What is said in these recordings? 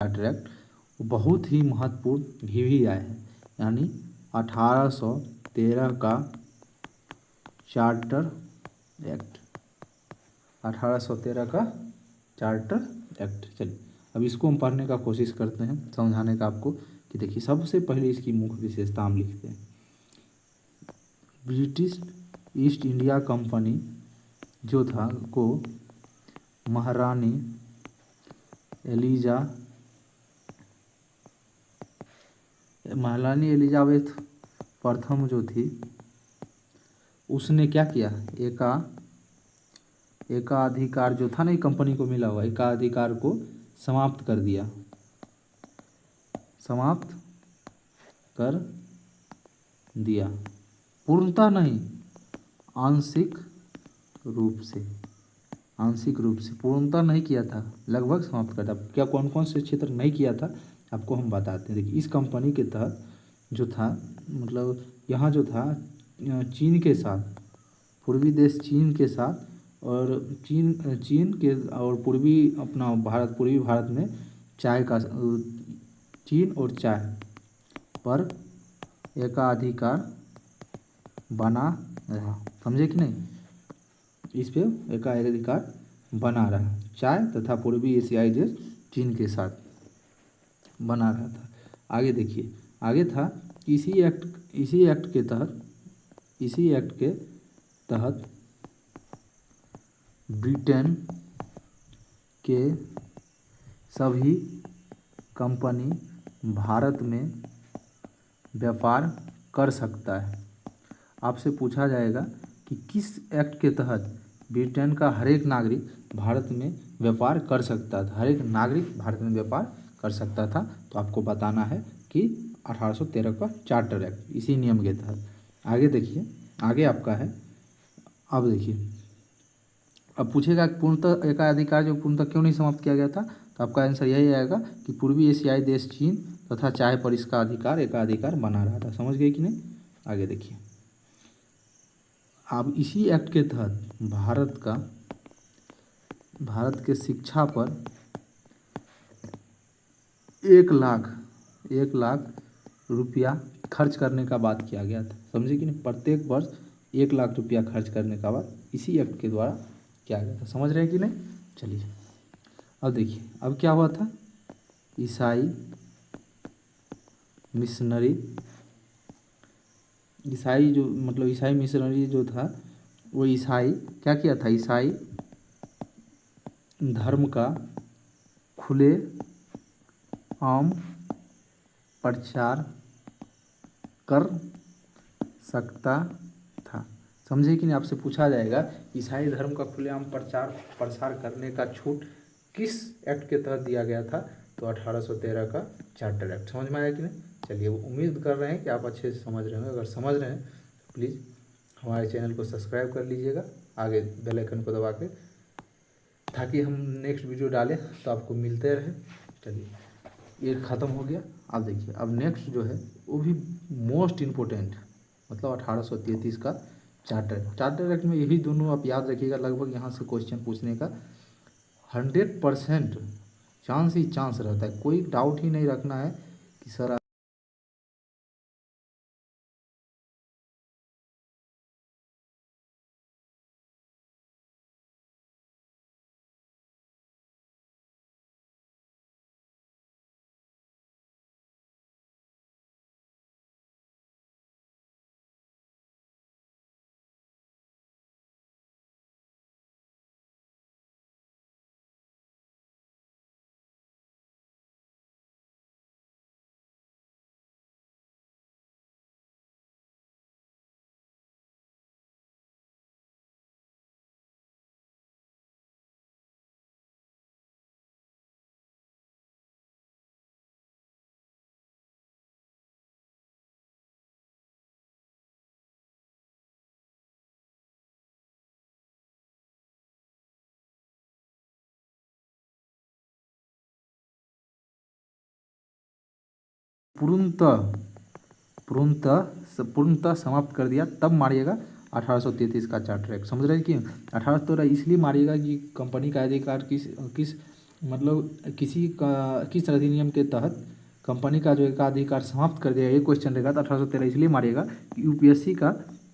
Charter act बहुत ही महत्वपूर्ण भी आए हैं, यानी 1813 का चार्टर एक्ट, 1813 का चार्टर एक्ट। चलिए अब इसको हम पढ़ने का कोशिश करते हैं, समझाने का आपको कि देखिए सबसे पहले इसकी मुख्य विशेषता हम लिखते हैं। ब्रिटिश ईस्ट इंडिया कंपनी जो था को महारानी एलिजाबेथ प्रथम जो थी उसने क्या किया, एकाधिकार जो था ना कंपनी को मिला हुआ एकाधिकार को समाप्त कर दिया, समाप्त कर दिया, पूर्णतः नहीं आंशिक रूप से, आंशिक रूप से, पूर्णतः नहीं किया था, लगभग समाप्त कर दिया। क्या कौन कौन से क्षेत्र नहीं किया था आपको हम बताते हैं। देखिए इस कंपनी के तहत जो था, मतलब यहाँ जो था चीन के साथ, पूर्वी देश चीन के साथ और चीन के और पूर्वी अपना भारत, पूर्वी भारत में चाय का, चीन और चाय पर एकाधिकार बना रहा, समझे कि नहीं, इस पे एकाधिकार बना रहा, चाय तथा पूर्वी एशियाई देश चीन के साथ बना रहा था। आगे देखिए, आगे था इसी एक्ट के तहत ब्रिटेन के सभी कंपनी भारत में व्यापार कर सकता है। आपसे पूछा जाएगा कि किस एक्ट के तहत ब्रिटेन का हर एक नागरिक भारत में व्यापार कर सकता था, हर एक नागरिक भारत में व्यापार कर सकता था, तो आपको बताना है कि 1813 का चार्टर एक्ट, इसी नियम के तहत। आगे देखिए, आगे आपका है, अब देखिए, अब पूछेगा पूर्णतः एकाधिकार जो पूर्णतः क्यों नहीं समाप्त किया गया था, तो आपका आंसर यही आएगा कि पूर्वी एशियाई देश चीन तथा चाय पर इसका अधिकार एकाधिकार बना रहा था। समझ गए कि नहीं। आगे देखिए, अब इसी एक्ट के तहत भारत के शिक्षा पर 1 लाख रुपया खर्च करने का बात किया गया था। समझे कि नहीं, प्रत्येक वर्ष 1 लाख रुपया खर्च करने का बात इसी एक्ट के द्वारा किया गया था। समझ रहे हैं कि नहीं। चलिए अब देखिए, अब क्या हुआ था, ईसाई मिशनरी जो था वो ईसाई क्या किया था, ईसाई धर्म का खुले आम प्रचार कर सकता था। समझे कि नहीं। आपसे पूछा जाएगा ईसाई धर्म का खुलेआम प्रसार करने का छूट किस एक्ट के तहत दिया गया था, तो 1813 का चार्टर एक्ट। समझ में आया कि नहीं। चलिए, वो उम्मीद कर रहे हैं कि आप अच्छे से समझ रहे होंगे। अगर समझ रहे हैं तो प्लीज़ हमारे चैनल को सब्सक्राइब कर लीजिएगा, आगे बेल आइकन को दबा के, ताकि हम नेक्स्ट वीडियो डालें तो आपको मिलते रहे। चलिए, ये ख़त्म हो गया। अब देखिए, अब नेक्स्ट जो है वो भी मोस्ट इम्पोर्टेंट, मतलब 1833 का चार्टर एक्ट में यही दोनों आप याद रखिएगा। लगभग यहाँ से क्वेश्चन पूछने का 100% चांस रहता है। कोई डाउट ही नहीं रखना है कि सर पूर्णतः समाप्त कर दिया, तब मारिएगा 1833 का चार्टर एक्ट। समझ रहे हैं कि 1813 इसलिए मारिएगा कि कंपनी का अधिकार किस मतलब किस अधिनियम के तहत कंपनी का जो एकाधिकार समाप्त कर दिया, ये क्वेश्चन रहेगा। तो 1813 इसलिए मारिएगा कि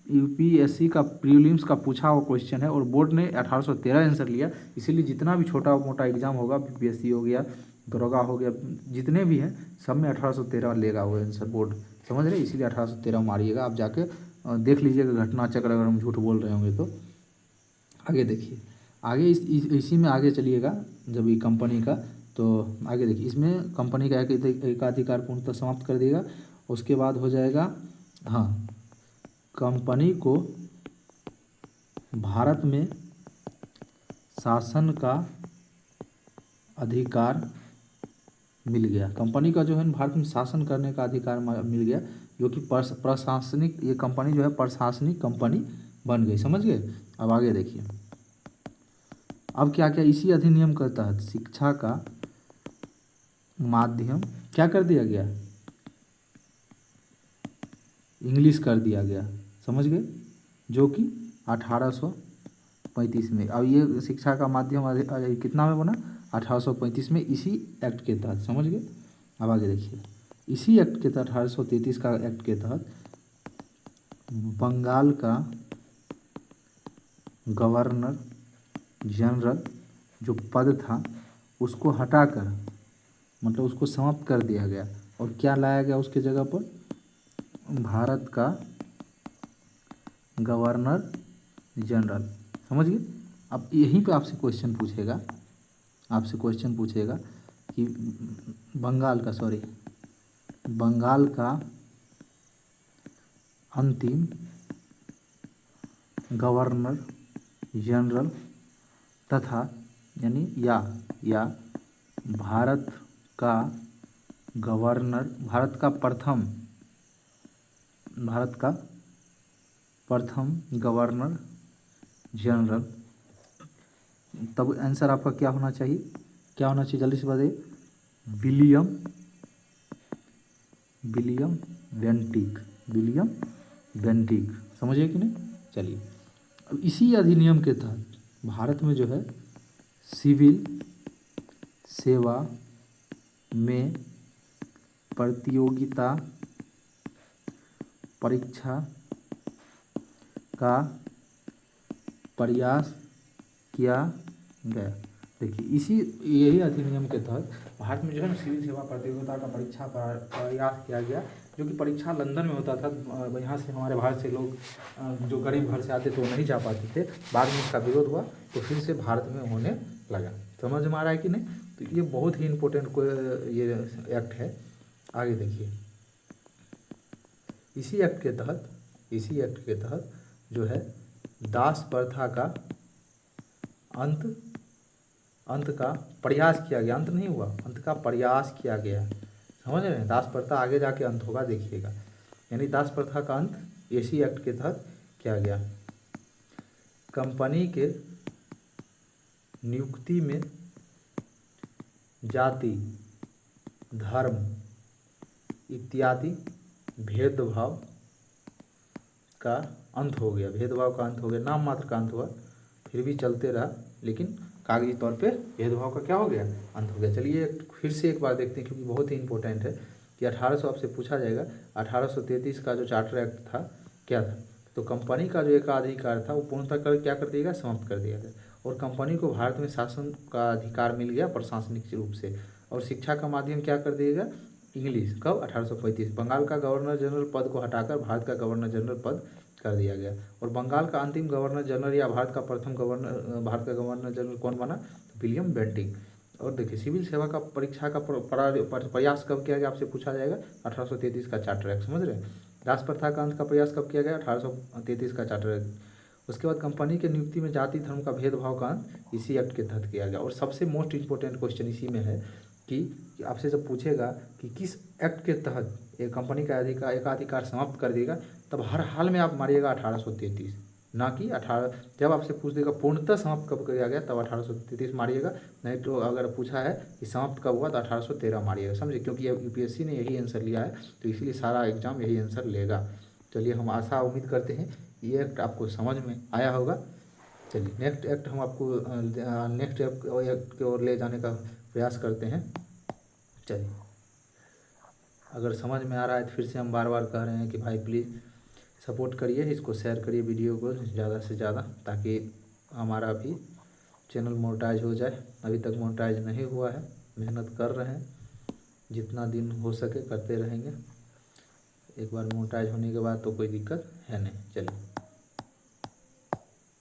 यूपीएससी का प्रीलिम्स का पूछा हुआ क्वेश्चन है और बोर्ड ने 1813 आंसर लिया। इसीलिए जितना भी छोटा मोटा एग्जाम होगा, बीपीएससी हो गया, दरोगा हो गया, जितने भी हैं सब में 1813 लेगा वो आंसर बोर्ड, समझ रहे। इसीलिए 1813 मारिएगा। आप जाके देख लीजिएगा घटना चक्र, अगर हम झूठ बोल रहे होंगे तो। आगे देखिए, आगे इसी में आगे चलिएगा। जब ये कंपनी का, तो आगे देखिए, इसमें कंपनी का एकाधिकार पूर्णतः समाप्त कर देगा। उसके बाद हो जाएगा, हाँ, कंपनी को भारत में शासन का अधिकार मिल गया। कंपनी का जो है भारत में शासन करने का अधिकार मिल गया, जो कि प्रशासनिक, ये कंपनी जो है प्रशासनिक कंपनी बन गई, समझ गए। अब आगे देखिए, अब क्या क्या इसी अधिनियम के तहत शिक्षा का माध्यम क्या कर दिया गया, इंग्लिश कर दिया गया, समझ गए, जो कि 1835 में। अब ये शिक्षा का माध्यम कितना में बना, 1835 में, इसी एक्ट के तहत, समझ गए। अब आगे देखिए, इसी एक्ट के तहत 1833 का एक्ट के तहत बंगाल का गवर्नर जनरल जो पद था उसको हटाकर, मतलब उसको समाप्त कर दिया गया, और क्या लाया गया उसके जगह पर, भारत का गवर्नर जनरल, समझ गए। अब यहीं पे आपसे क्वेश्चन पूछेगा, कि बंगाल का अंतिम गवर्नर जनरल तथा, यानी या भारत का प्रथम गवर्नर जनरल, तब आंसर आपका क्या होना चाहिए, जल्दी से बताइए, विलियम बेंटिक, समझिए कि नहीं। चलिए, अब इसी अधिनियम के तहत भारत में जो है सिविल सेवा में प्रतियोगिता परीक्षा का प्रयास किया गया। देखिए, यही अधिनियम के तहत भारत में जो है सिविल सेवा प्रतियोगिता का प्रयास किया गया, जो कि परीक्षा लंदन में होता था। यहाँ से हमारे भारत से लोग जो गरीब घर से आते थे वो नहीं जा पाते थे। बाद में इसका विरोध हुआ तो फिर से भारत में होने लगा, समझ में आ रहा है कि नहीं। तो ये बहुत ही इम्पोर्टेंट ये एक्ट है। आगे देखिए, इसी एक्ट के तहत जो है दास प्रथा का अंत का प्रयास किया गया, अंत नहीं हुआ, अंत का प्रयास किया गया, समझ रहे हैं। दास प्रथा आगे जाके अंत होगा, देखिएगा। यानी दास प्रथा का अंत इसी एक्ट के तहत किया गया। कंपनी के नियुक्ति में जाति, धर्म इत्यादि भेदभाव का अंत हो गया, नाम मात्र का अंत हुआ, फिर भी चलते रहा, लेकिन कागजी तौर पे भेदभाव का क्या हो गया, अंत हो गया। चलिए फिर से एक बार देखते हैं, क्योंकि बहुत ही इंपॉर्टेंट है कि 1800 आपसे पूछा जाएगा। 1833 का जो चार्टर एक्ट था क्या था, तो कंपनी का जो एकाधिकार था वो पूर्णतः क्या कर दिया गया, समाप्त कर दिया गया, और कंपनी को भारत में शासन का अधिकार मिल गया प्रशासनिक रूप से, और शिक्षा का माध्यम क्या कर दिया गया, इंग्लिश। कब, 1835। बंगाल का गवर्नर जनरल पद को हटाकर भारत का गवर्नर जनरल पद कर दिया गया, और बंगाल का अंतिम गवर्नर जनरल या भारत का गवर्नर जनरल कौन बना, तो विलियम बेंटिक। और देखिए, सिविल सेवा का परीक्षा का प्रयास कब किया गया, आपसे पूछा जाएगा, 1833 का चार्टर एक्ट, समझ रहे हैं। दास प्रथा का अंत का प्रयास कब किया गया, 1833 का चार्टर एक्ट। उसके बाद कंपनी के नियुक्ति में जाति धर्म का भेदभाव का अंत इसी एक्ट के तहत किया गया। और सबसे मोस्ट इंपॉर्टेंट क्वेश्चन इसी में है कि आपसे जब पूछेगा कि किस एक्ट के तहत एक कंपनी का एकाधिकार समाप्त कर देगा, तब हर हाल में आप मारिएगा 1833, ना कि 18। जब आपसे पूछ देगा पूर्णतः समाप्त कब किया गया, तब 1833 मारिएगा। नहीं तो अगर पूछा है कि समाप्त कब हुआ, तो 1813 मारिएगा, समझे। क्योंकि यूपीएससी ने यही आंसर लिया है, तो इसीलिए सारा एग्जाम यही आंसर लेगा। चलिए, हम आशा उम्मीद करते हैं ये एक्ट आपको समझ में आया होगा। चलिए, नेक्स्ट एक्ट हम आपको नेक्स्ट एक्ट की ओर ले जाने का प्रयास करते हैं। चलिए, अगर समझ में आ रहा है तो फिर से हम बार बार कह रहे हैं कि भाई प्लीज़ सपोर्ट करिए, इसको शेयर करिए वीडियो को ज़्यादा से ज़्यादा, ताकि हमारा भी चैनल मोनेटाइज हो जाए। अभी तक मोनेटाइज नहीं हुआ है, मेहनत कर रहे हैं, जितना दिन हो सके करते रहेंगे। एक बार मोनेटाइज होने के बाद तो कोई दिक्कत है नहीं। चलिए।